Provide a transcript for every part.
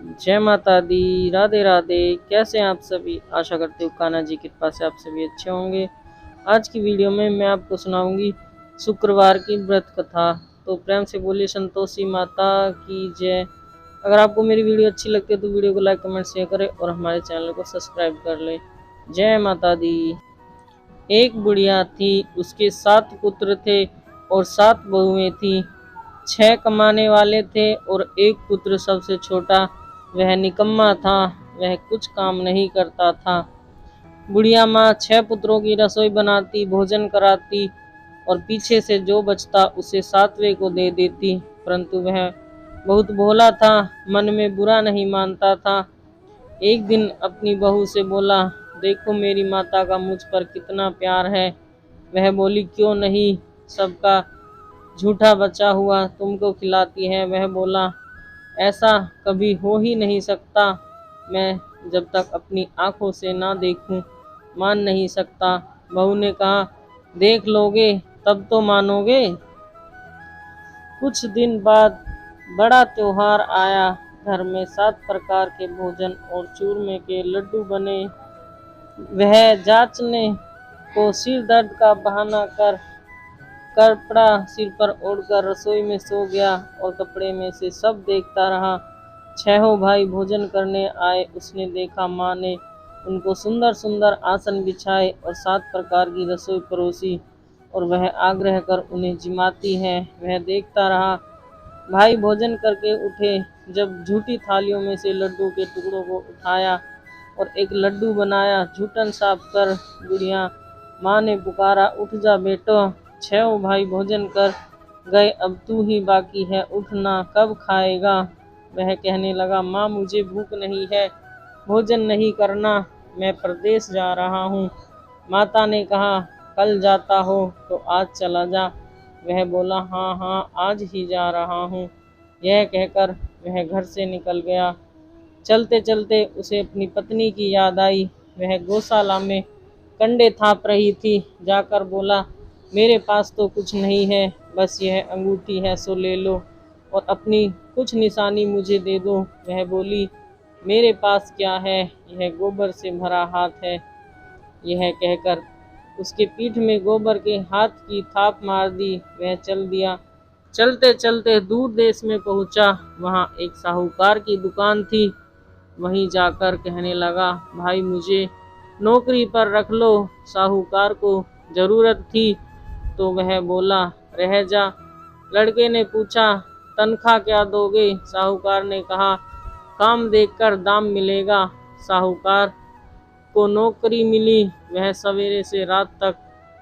जय माता दी, राधे राधे। कैसे हैं आप सभी? आशा करते हो कान्हा जी की कृपा से आप सभी अच्छे होंगे। आज की वीडियो में मैं आपको सुनाऊंगी शुक्रवार की व्रत कथा। तो प्रेम से बोलिए संतोषी माता की जय। अगर आपको मेरी वीडियो अच्छी लगती है तो वीडियो को लाइक कमेंट शेयर करें और हमारे चैनल को सब्सक्राइब कर लें। जय माता दी। एक बुढ़िया थी, उसके 7 पुत्र थे और 7 बहुएं थी। 6 कमाने वाले थे और एक पुत्र सबसे छोटा, वह निकम्मा था, वह कुछ काम नहीं करता था। बुढ़िया माँ 6 पुत्रों की रसोई बनाती, भोजन कराती और पीछे से जो बचता उसे 7वें को दे देती। परंतु वह बहुत भोला था, मन में बुरा नहीं मानता था। एक दिन अपनी बहू से बोला, देखो मेरी माता का मुझ पर कितना प्यार है। वह बोली, क्यों नहीं, सबका झूठा बचा हुआ तुमको खिलाती है। वह बोला, ऐसा कभी हो ही नहीं सकता। मैं जब तक अपनी आंखों से ना देखूं मान नहीं सकता। बहू ने कहा, देख लोगे तब तो मानोगे। कुछ दिन बाद बड़ा त्योहार आया। घर में 7 प्रकार के भोजन और चूरमे के लड्डू बने। वह जांचने को सिर दर्द का बहाना कर कपड़ा सिर पर ओढ़कर रसोई में सो गया और कपड़े में से सब देखता रहा। 6 भाई भोजन करने आए। उसने देखा माँ ने उनको सुंदर सुंदर आसन बिछाए और 7 प्रकार की रसोई परोसी और वह आग्रह कर उन्हें जिमाती है। वह देखता रहा। भाई भोजन करके उठे। जब झूठी थालियों में से लड्डू के टुकड़ों को उठाया और एक लड्डू बनाया, झूठन साफ कर बुढ़िया माँ ने पुकारा, उठ जा बेटो, 6 भाई भोजन कर गए, अब तू ही बाकी है, उठना, कब खाएगा। वह कहने लगा, माँ मुझे भूख नहीं है, भोजन नहीं करना, मैं परदेश जा रहा हूँ। माता ने कहा, कल जाता हो तो आज चला जा। वह बोला, हाँ हाँ आज ही जा रहा हूँ। यह कहकर वह घर से निकल गया। चलते चलते उसे अपनी पत्नी की याद आई। वह गौशाला में कंडे थाप रही थी। जाकर बोला, मेरे पास तो कुछ नहीं है, बस यह अंगूठी है, सो ले लो और अपनी कुछ निशानी मुझे दे दो। वह बोली, मेरे पास क्या है, यह गोबर से भरा हाथ है। यह कहकर उसके पीठ में गोबर के हाथ की थाप मार दी। वह चल दिया। चलते चलते दूर देश में पहुंचा। वहां एक साहूकार की दुकान थी। वहीं जाकर कहने लगा, भाई मुझे नौकरी पर रख लो। साहूकार को जरूरत थी तो वह बोला, रह जा। लड़के ने पूछा, तनख्वाह क्या दोगे? साहूकार ने कहा, काम देखकर दाम मिलेगा। साहूकार को नौकरी मिली। वह सवेरे से रात तक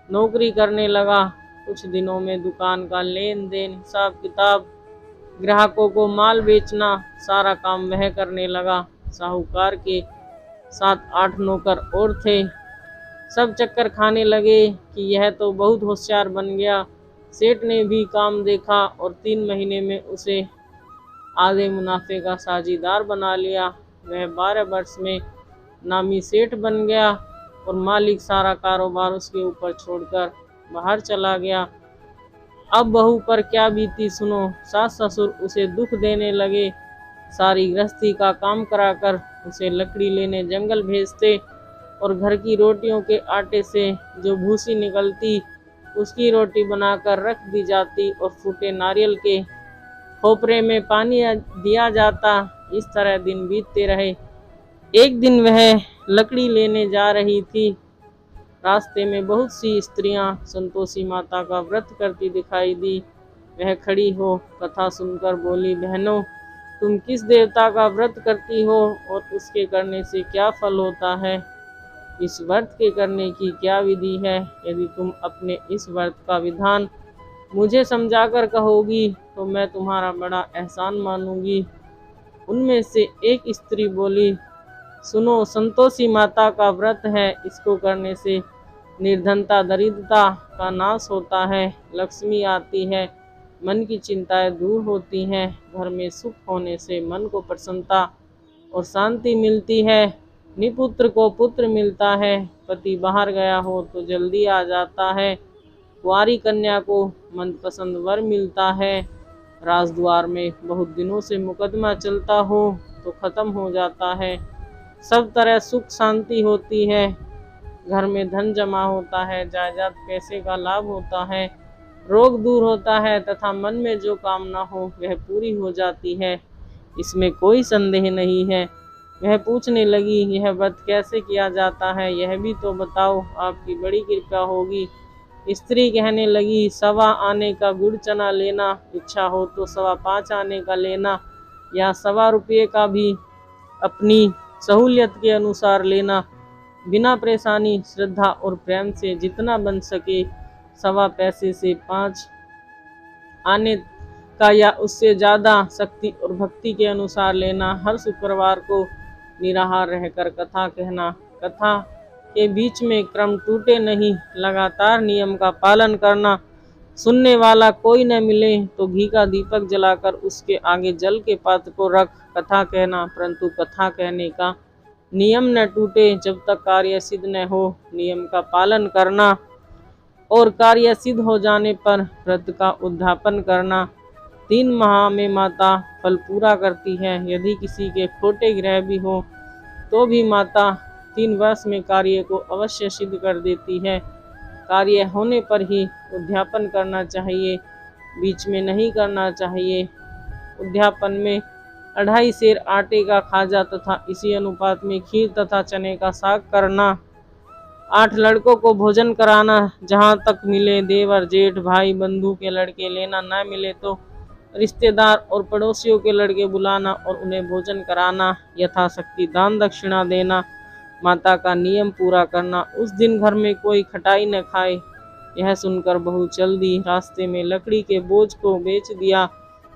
नौकरी करने लगा। कुछ दिनों में दुकान का लेन देन, हिसाब किताब, ग्राहकों को माल बेचना, सारा काम वह करने लगा। साहूकार के 7-8 नौकर और थे। सब चक्कर खाने लगे कि यह तो बहुत होशियार बन गया। सेठ ने भी काम देखा और 3 महीने में उसे आधे मुनाफे का साझीदार बना लिया। वह 12 वर्ष में नामी सेठ बन गया और मालिक सारा कारोबार उसके ऊपर छोड़कर बाहर चला गया। अब बहू पर क्या बीती सुनो। सास ससुर उसे दुख देने लगे। सारी गृहस्थी का काम कराकर उसे लकड़ी लेने जंगल भेजते और घर की रोटियों के आटे से जो भूसी निकलती उसकी रोटी बनाकर रख दी जाती और फूटे नारियल के खोपरे में पानी दिया जाता। इस तरह दिन बीतते रहे। एक दिन वह लकड़ी लेने जा रही थी। रास्ते में बहुत सी स्त्रियां संतोषी माता का व्रत करती दिखाई दी। वह खड़ी हो कथा सुनकर बोली, बहनों तुम किस देवता का व्रत करती हो और उसके करने से क्या फल होता है? इस व्रत के करने की क्या विधि है? यदि तुम अपने इस व्रत का विधान मुझे समझाकर कहोगी तो मैं तुम्हारा बड़ा एहसान मानूंगी। उनमें से एक स्त्री बोली, सुनो, संतोषी माता का व्रत है, इसको करने से निर्धनता दरिद्रता का नाश होता है, लक्ष्मी आती है, मन की चिंताएं दूर होती हैं, घर में सुख होने से मन को प्रसन्नता और शांति मिलती है, निपुत्र को पुत्र मिलता है, पति बाहर गया हो तो जल्दी आ जाता है, कुंवारी कन्या को मनपसंद वर मिलता है, राजद्वार में बहुत दिनों से मुकदमा चलता हो तो खत्म हो जाता है। सब तरह सुख शांति होती है, घर में धन जमा होता है, जायदाद पैसे का लाभ होता है, रोग दूर होता है तथा मन में जो कामना हो वह पूरी हो जाती है, इसमें कोई संदेह नहीं है। वह पूछने लगी, यह व्रत कैसे किया जाता है, यह भी तो बताओ, आपकी बड़ी कृपा होगी। स्त्री कहने लगी, 1.25 आने का गुड़ चना लेना, इच्छा हो तो 5.25 आने का लेना, या 1.25 रुपये का भी अपनी सहूलियत के अनुसार लेना, बिना परेशानी, श्रद्धा और प्रेम से जितना बन सके, 1.25 पैसे से 5 आने का या उससे ज़्यादा शक्ति और भक्ति के अनुसार लेना। हर शुक्रवार को निराहार रहकर कथा कहना, कथा के बीच में क्रम टूटे नहीं, लगातार नियम का पालन करना। सुनने वाला कोई न मिले तो घी का दीपक जलाकर उसके आगे जल के पात्र को रख कथा कहना, परंतु कथा कहने का नियम न टूटे जब तक कार्य सिद्ध न हो। नियम का पालन करना और कार्य सिद्ध हो जाने पर व्रत का उद्यापन करना। 3 माह में माता फल पूरा करती है। यदि किसी के खोटे ग्रह भी हो तो भी माता 3 वर्ष में कार्य को अवश्य सिद्ध कर देती है। कार्य होने पर ही उद्यापन करना चाहिए, बीच में नहीं करना चाहिए। उद्यापन में 2.5 सेर आटे का खाजा तथा इसी अनुपात में खीर तथा चने का साग करना। 8 लड़कों को भोजन कराना, जहाँ तक मिले देवर जेठ भाई बंधु के लड़के लेना, न मिले तो रिश्तेदार और पड़ोसियों के लड़के बुलाना और उन्हें भोजन कराना। यथाशक्ति दान दक्षिणा देना। माता का नियम पूरा करना। उस दिन घर में कोई खटाई न खाए। यह सुनकर बहू चल दी। रास्ते में लकड़ी के बोझ को बेच दिया,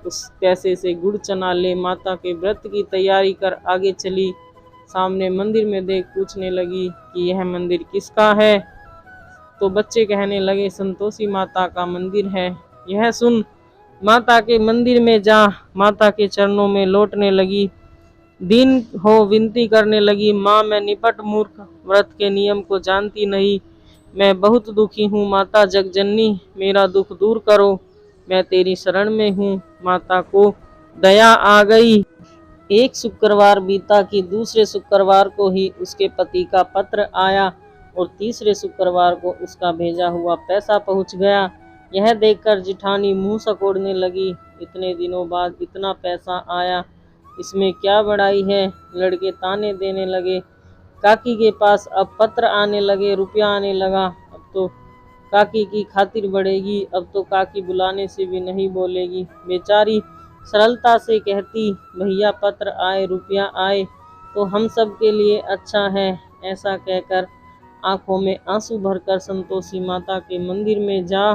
उस पैसे से गुड़ चना ले माता के व्रत की तैयारी कर आगे चली। सामने मंदिर में देख पूछने लगी कि यह मंदिर किसका है, तो बच्चे कहने लगे, संतोषी माता का मंदिर है। यह सुन माता के मंदिर में जा माता के चरणों में लौटने लगी। दिन हो विनती करने लगी, माँ मैं निपट मूर्ख, व्रत के नियम को जानती नहीं, मैं बहुत दुखी हूँ। माता जगजननी मेरा दुख दूर करो, मैं तेरी शरण में हूँ। माता को दया आ गई। एक शुक्रवार बीता कि दूसरे शुक्रवार को ही उसके पति का पत्र आया और तीसरे शुक्रवार को उसका भेजा हुआ पैसा पहुंच गया। यह देखकर जिठानी मुंह सकोड़ने लगी, इतने दिनों बाद इतना पैसा आया, इसमें क्या बड़ाई है। लड़के ताने देने लगे। काकी के पास अब पत्र आने लगे, रुपया आने लगा, अब तो काकी की खातिर बढ़ेगी, अब तो काकी बुलाने से भी नहीं बोलेगी। बेचारी सरलता से कहती, भैया पत्र आए, रुपया आए तो हम सब के लिए अच्छा है। ऐसा कहकर आंखों में आंसू भरकर संतोषी माता के मंदिर में जा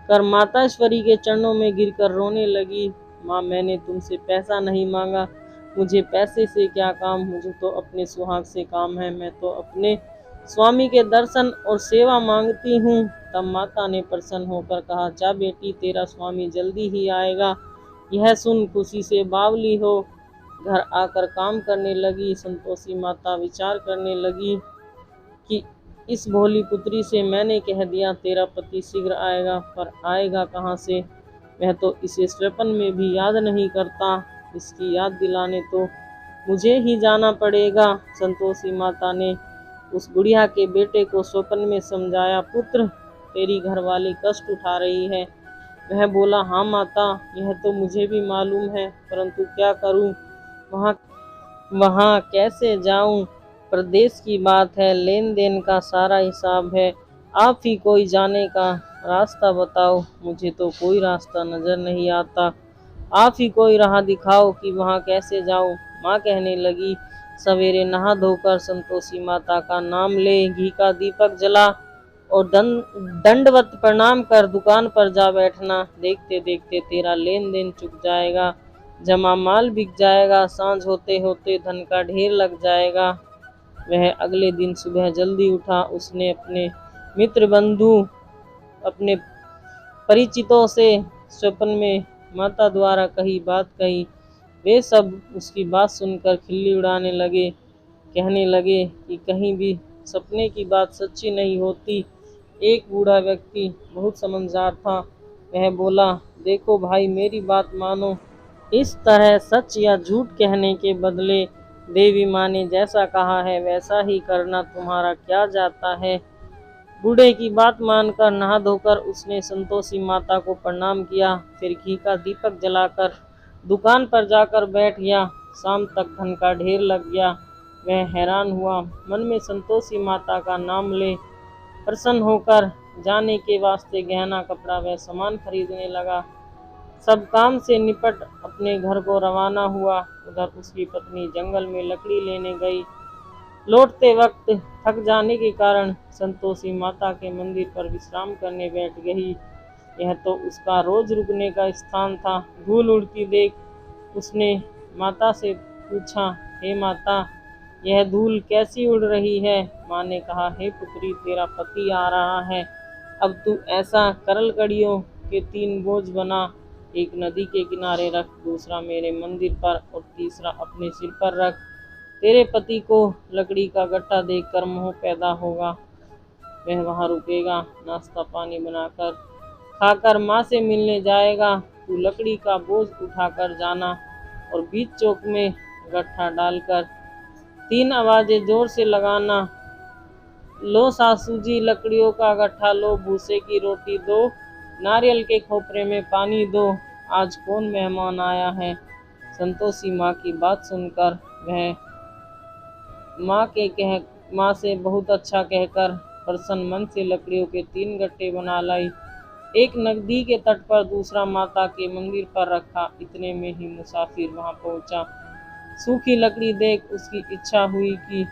कर माताश्वरी के चरणों में गिरकर रोने लगी। माँ मैंने तुमसे पैसा नहीं मांगा, मुझे पैसे से क्या काम, मुझे तो अपने सुहाग से काम है, मैं तो अपने स्वामी के दर्शन और सेवा मांगती हूँ। तब माता ने प्रसन्न होकर कहा, जा बेटी तेरा स्वामी जल्दी ही आएगा। यह सुन खुशी से बावली हो घर आकर काम करने लगी। संतोषी माता विचार करने लगी कि इस भोली पुत्री से मैंने कह दिया तेरा पति शीघ्र आएगा, पर आएगा कहाँ से, वह तो इसे स्वप्न में भी याद नहीं करता, इसकी याद दिलाने तो मुझे ही जाना पड़ेगा। संतोषी माता ने उस बुढ़िया के बेटे को स्वप्न में समझाया, पुत्र तेरी घरवाली कष्ट उठा रही है। वह बोला, हाँ माता यह तो मुझे भी मालूम है, परंतु क्या करूं, वहाँ कैसे जाऊं, प्रदेश की बात है, लेन देन का सारा हिसाब है, आप ही कोई जाने का रास्ता बताओ, मुझे तो कोई रास्ता नजर नहीं आता, आप ही कोई राह दिखाओ कि वहाँ कैसे जाऊं। माँ कहने लगी, सवेरे नहा धोकर संतोषी माता का नाम ले, घी का दीपक जला और दंडवत प्रणाम कर दुकान पर जा बैठना। देखते देखते तेरा लेन देन चुक जाएगा, जमा माल बिक जाएगा, सांझ होते होते धन का ढेर लग जाएगा। वह अगले दिन सुबह जल्दी उठा। उसने अपने मित्र बंधु अपने परिचितों से स्वप्न में माता द्वारा कही बात कही। वे सब उसकी बात सुनकर खिल्ली उड़ाने लगे, कहने लगे कि कहीं भी सपने की बात सच्ची नहीं होती। एक बूढ़ा व्यक्ति बहुत समझदार था, वह बोला, देखो भाई मेरी बात मानो, इस तरह सच या झूठ कहने के बदले देवी माँ ने जैसा कहा है वैसा ही करना तुम्हारा क्या जाता है। बूढ़े की बात मानकर नहा धोकर उसने संतोषी माता को प्रणाम किया, फिर घी का दीपक जलाकर दुकान पर जाकर बैठ गया। शाम तक धन का ढेर लग गया। वह हैरान हुआ, मन में संतोषी माता का नाम ले प्रसन्न होकर जाने के वास्ते गहना कपड़ा व सामान खरीदने लगा। सब काम से निपट अपने घर को रवाना हुआ। उधर उसकी पत्नी जंगल में लकड़ी लेने गई। लौटते वक्त थक जाने के कारण संतोषी माता के मंदिर पर विश्राम करने बैठ गई। यह तो उसका रोज रुकने का स्थान था। धूल उड़ती देख उसने माता से पूछा, हे माता, यह धूल कैसी उड़ रही है। माँ ने कहा, हे पुत्री, तेरा पति आ रहा है। अब तू ऐसा करल कड़ियों के 3 बोझ बना, एक नदी के किनारे रख, दूसरा मेरे मंदिर पर और तीसरा अपने सिर पर रख। तेरे पति को लकड़ी का गट्टा देखकर मोह पैदा होगा, वह वहां रुकेगा, नाश्ता पानी बनाकर खाकर माँ से मिलने जाएगा। तू लकड़ी का बोझ उठाकर जाना और बीच चौक में गट्ठा डालकर 3 आवाजें जोर से लगाना, लो सासू जी लकड़ियों का गट्ठा लो, भूसे की रोटी दो, नारियल के खोपरे में पानी दो, आज कौन मेहमान आया है। संतोषी माँ की बात सुनकर वह माँ से बहुत अच्छा कहकर प्रसन्न मन से लकड़ियों के 3 गट्टे बना लाई। एक नदी के तट पर, दूसरा माता के मंदिर पर रखा। इतने में ही मुसाफिर वहां पहुंचा। सूखी लकड़ी देख उसकी इच्छा हुई कि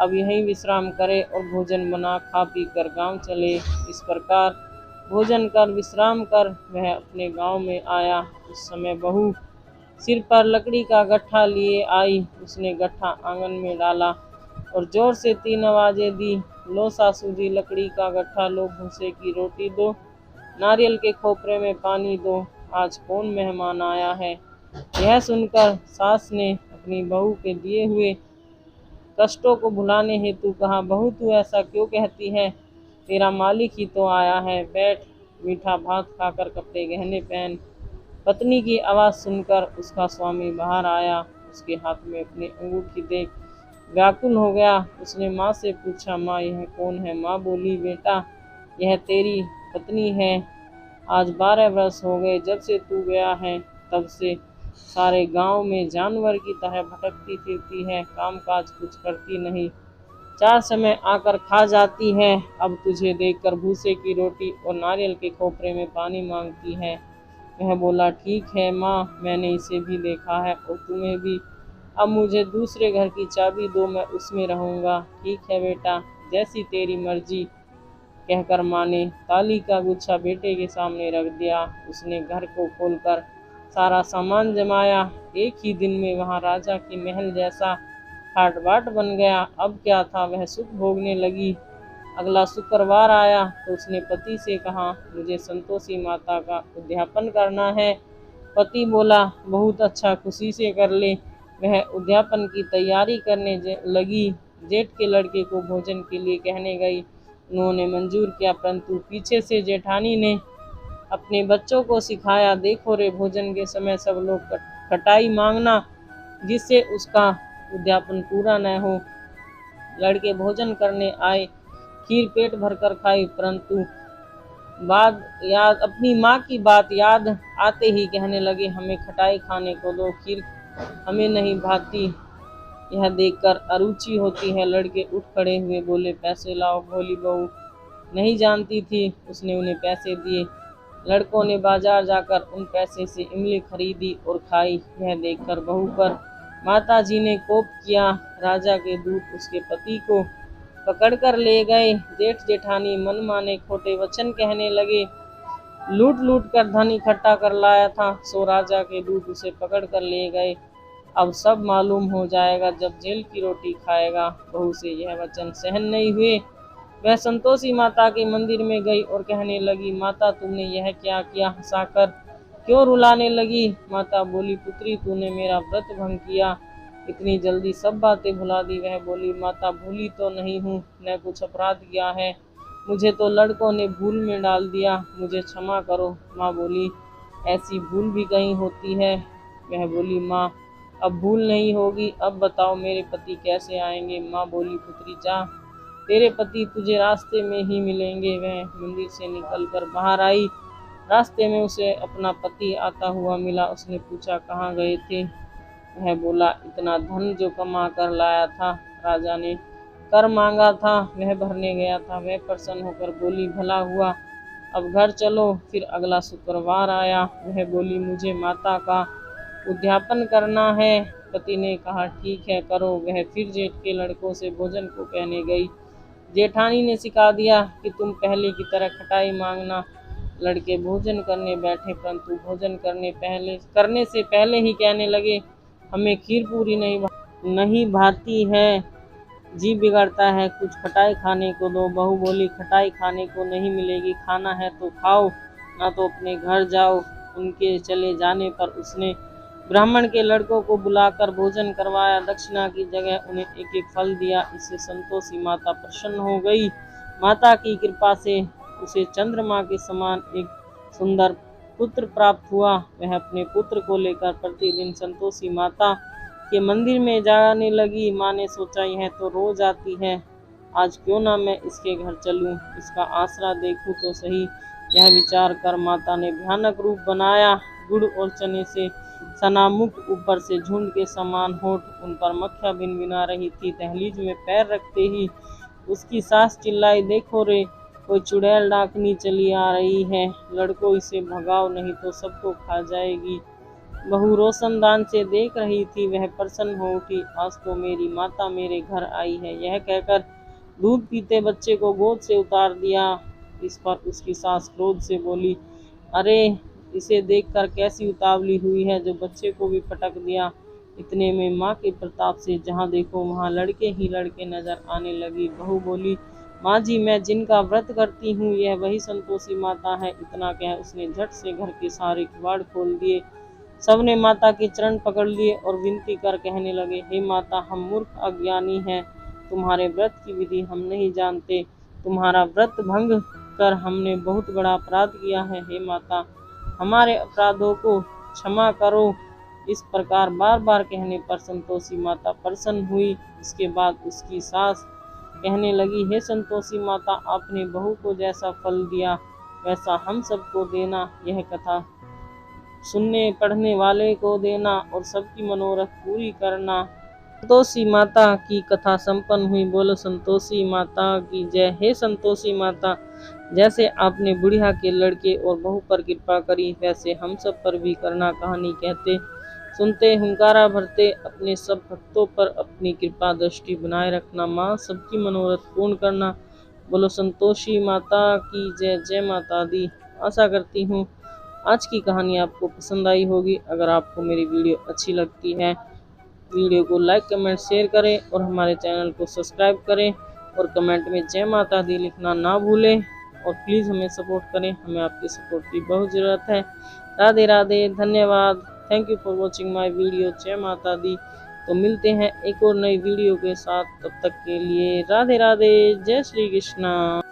अब यहीं विश्राम करे और भोजन बना खा पी कर गाँव चले। इस प्रकार भोजन कर विश्राम कर वह अपने गांव में आया। उस समय बहू सिर पर लकड़ी का गट्ठा लिए आई। उसने गट्ठा आंगन में डाला और जोर से 3 आवाजें दी, लो सासू जी लकड़ी का गट्ठा लो, भूसे की रोटी दो, नारियल के खोपरे में पानी दो, आज कौन मेहमान आया है। यह सुनकर सास ने अपनी बहू के दिए हुए कष्टों को भुलाने हेतु कहा, बहू तू ऐसा क्यों कहती है, तेरा मालिक ही तो आया है, बैठ, मीठा भात खाकर कपड़े गहने पहन। पत्नी की आवाज़ सुनकर उसका स्वामी बाहर आया। उसके हाथ में अपनी अंगूठी देख व्याकुल हो गया। उसने माँ से पूछा, माँ यह कौन है। माँ बोली, बेटा यह तेरी पत्नी है। आज 12 वर्ष हो गए जब से तू गया है, तब से सारे गांव में जानवर की तरह भटकती फिरती है, काम काज कुछ करती नहीं, 4 समय आकर खा जाती है। अब तुझे देखकर भूसे की रोटी और नारियल के खोपरे में पानी मांगती है। वह बोला, ठीक है माँ, मैंने इसे भी देखा है और तुम्हें भी। अब मुझे दूसरे घर की चाबी दो, मैं उसमें रहूँगा। ठीक है बेटा, जैसी तेरी मर्जी, कहकर माँ ने ताली का गुच्छा बेटे के सामने रख दिया। उसने घर को खोलकर सारा सामान जमाया। एक ही दिन में वहाँ राजा की महल जैसा ठाट बाट बन गया। अब क्या था, वह सुख भोगने लगी। अगला शुक्रवार आया तो उसने पति से कहा, मुझे संतोषी माता का उद्यापन करना है। पति बोला, बहुत अच्छा, खुशी से कर ले। वह उद्यापन की तैयारी करने लगी। जेठ के लड़के को भोजन के लिए कहने गई। उन्होंने मंजूर किया, परंतु पीछे से जेठानी ने अपने बच्चों को सिखाया, देखो रे, भोजन के समय सब लोग खटाई मांगना, जिससे उसका उद्यापन पूरा न हो। लड़के भोजन करने आए, खीर पेट भरकर खाई, परंतु अपनी माँ की बात याद आते ही कहने लगे, हमें खटाई खाने को दो, खीर हमें नहीं भाती। यह देखकर अरुचि होती है। लड़के उठ खड़े हुए, बोले, पैसे लाओ। भोली बहू नहीं जानती थी, उसने उन्हें पैसे दिए। लड़कों ने बाजार जाकर उन पैसे से इमली खरीदी और खाई। यह देखकर बहू पर माता जी ने कोप किया। राजा के दूत उसके पति को पकड़कर ले गए। जेठ जेठानी मनमाने खोटे वचन कहने लगे। लूट लूट कर धन इकट्ठा कर लाया था, सो राजा के दूत उसे पकड़ कर ले गए। अब सब मालूम हो जाएगा जब जेल की रोटी खाएगा। बहू से यह वचन सहन नहीं हुए। वह संतोषी माता के मंदिर में गई और कहने लगी, माता तुमने यह क्या किया, हंसाकर क्यों रुलाने लगी। माता बोली, पुत्री तूने मेरा व्रत भंग किया, इतनी जल्दी सब बातें भुला दी। वह बोली, माता भूली तो नहीं हूँ, न कुछ अपराध किया है, मुझे तो लड़कों ने भूल में डाल दिया, मुझे क्षमा करो। माँ बोली, ऐसी भूल भी कहीं होती है, वह बोली, माँ अब भूल नहीं होगी, अब बताओ मेरे पति कैसे आएंगे। माँ बोली, पुत्री जा, तेरे पति तुझे रास्ते में ही मिलेंगे। वह मंदिर से निकलकर बाहर आई। रास्ते में उसे अपना पति आता हुआ मिला। उसने पूछा, कहाँ गए थे? वह बोला, इतना धन जो कमा कर लाया था, राजा ने कर मांगा था, वह भरने गया था। वह प्रसन्न होकर बोली, भला हुआ, अब घर चलो। फिर अगला शुक्रवार आया। वह बोली, मुझे माता का उद्यापन करना है। पति ने कहा, ठीक है, करो। वह फिर जेठ के लड़कों से भोजन को कहने गई। जेठानी ने सिखा दिया कि तुम पहले की तरह खटाई मांगना। लड़के भोजन करने बैठे, परंतु भोजन करने से पहले ही कहने लगे, हमें खीर पूरी नहीं भाती है, जी बिगड़ता है, कुछ खटाई खाने को दो। बहू बोली, खटाई खाने को नहीं मिलेगी, खाना है तो खाओ, ना तो अपने घर जाओ। उनके चले जाने पर उसने ब्राह्मण के लड़कों को बुलाकर भोजन करवाया। दक्षिणा की जगह उन्हें एक एक फल दिया। इससे संतोषी माता प्रसन्न हो गई। माता की कृपा से उसे चंद्रमा के समान एक सुंदर पुत्र प्राप्त हुआ। वह अपने पुत्र को लेकर प्रतिदिन संतोषी माता के मंदिर में जाने लगी। माँ ने सोचा, यह तो रोज आती है, आज क्यों ना मैं इसके घर चलूं, इसका आसरा देखूं तो सही। यह विचार कर माता ने भयानक रूप बनाया। गुड़ और चने से सना मुख, ऊपर से झुंड के समान होठ, उन पर मक्खियां भिनभिना रही थी। दहलीज में पैर रखते ही उसकी सास चिल्लाई, देखो रे, कोई चुड़ैल डाकनी चली आ रही है, लड़को इसे भगाओ, नहीं तो सबको खा जाएगी। बहू रोशनदान से देख रही थी। वह प्रसन्न हो उठी, आज तो मेरी माता मेरे घर आई है। यह कहकर दूध पीते बच्चे को गोद से उतार दिया। इस पर उसकी सास क्रोध से बोली, अरे, इसे देखकर कैसी उतावली हुई है, जो बच्चे को भी पटक दिया। इतने में माँ के प्रताप से जहाँ देखो वहाँ लड़के ही लड़के नजर आने लगी। बहू बोली, माँ जी, मैं जिनका व्रत करती हूँ, यह वही संतोषी माता है। इतना कह उसने झट से घर के सारे किवाड़ खोल दिए। सबने माता के चरण पकड़ लिए और विनती कर कहने लगे, हे माता, हम मूर्ख अज्ञानी हैं, तुम्हारे व्रत की विधि हम नहीं जानते, तुम्हारा व्रत भंग कर हमने बहुत बड़ा अपराध किया है। हे माता, हमारे अपराधों को क्षमा करो। इस प्रकार बार बार कहने पर संतोषी माता प्रसन्न हुई। इसके बाद उसकी सास कहने लगी, हे संतोषी माता, आपने बहू को जैसा फल दिया वैसा हम सबको देना। यह कथा सुनने पढ़ने वाले को देना और सबकी मनोरथ पूरी करना। संतोषी माता की कथा संपन्न हुई। बोलो संतोषी माता की जय। हे संतोषी माता, जैसे आपने बुढ़िया के लड़के और बहू पर कृपा करी, वैसे हम सब पर भी करना। कहानी कहते सुनते हुंकारा भरते अपने सब भक्तों पर अपनी कृपा दृष्टि बनाए रखना। माँ सबकी मनोरथ पूर्ण करना। बोलो संतोषी माता की जय। जय माता दी। आशा करती हूँ आज की कहानी आपको पसंद आई होगी। अगर आपको मेरी वीडियो अच्छी लगती है, वीडियो को लाइक कमेंट शेयर करें और हमारे चैनल को सब्सक्राइब करें और कमेंट में जय माता दी लिखना ना भूलें। और प्लीज़ हमें सपोर्ट करें, हमें आपकी सपोर्ट की बहुत ज़रूरत है। राधे राधे, धन्यवाद। Thank you for watching my video. जय माता दी। तो मिलते हैं एक और नई वीडियो के साथ, तब तक के लिए राधे राधे, जय श्री कृष्णा।